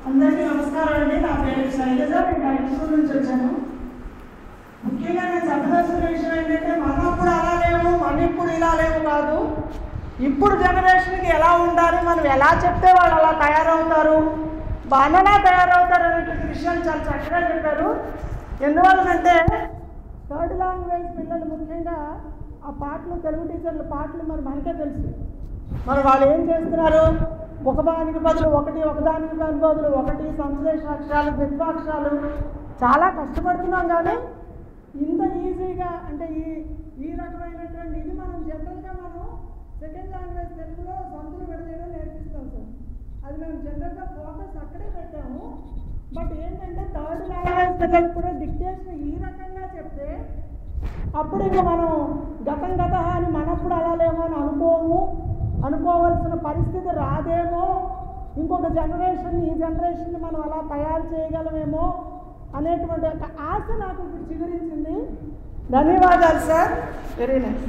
అందరికీ నమస్కారం అండి. నా పేరు శైలజ. నేను హైస్కూల్ నుంచి వచ్చాను. ముఖ్యంగా నేను చెప్పదలుచుకున్న విషయం ఏంటంటే, మనప్పుడు అలా లేవు, మన ఇప్పుడు ఇలా లేవు కాదు. ఇప్పుడు జనరేషన్కి ఎలా ఉండాలి, మనం ఎలా చెప్తే వాళ్ళు అలా తయారవుతారు, బాగా తయారవుతారు అనేటువంటి విషయాలు చాలా చక్కగా చెప్పారు. ఎందువల్లనంటే థర్డ్ లాంగ్వేజ్ పిల్లలు ముఖ్యంగా ఆ పాటలు, తెలుగు టీచర్ల పాటలు మరి మనకే తెలుసు. మరి వాళ్ళు ఏం చేస్తున్నారు, ఒకదానికి బదులు ఒకటి, ఒకదానికి బదులు ఒకటి, సంశ్లేషాక్షరాలు, ద్విత్వాక్షరాలు చాలా కష్టపడుతున్నాం. కానీ ఇంత ఈజీగా అంటే ఈ రకమైనటువంటి ఇది మనం జనరల్గా మనం సెకండ్ లాంగ్వేజ్ తెలుగులో సంతులు విడదీయడం నేర్పిస్తాం సార్. అది మేము జనరల్గా ఫోకస్ అక్కడే పెట్టాము. బట్ ఏంటంటే థర్డ్ లాంగ్వేజ్ పిల్లలకు కూడా డిక్టేషన్ ఈ రకంగా చెప్తే అప్పుడు ఇంకా మనం గతం అని మనప్పుడు అలా లేమో అని అనుకోవాల్సిన పరిస్థితి రాదేమో, ఇంకొక జనరేషన్ ఈ జనరేషన్ మనం అలా తయారు చేయగలమేమో అనేటువంటి ఒక ఆశ నాకు ఇప్పుడు చిగురించింది. ధన్యవాదాలు సార్. Very nice.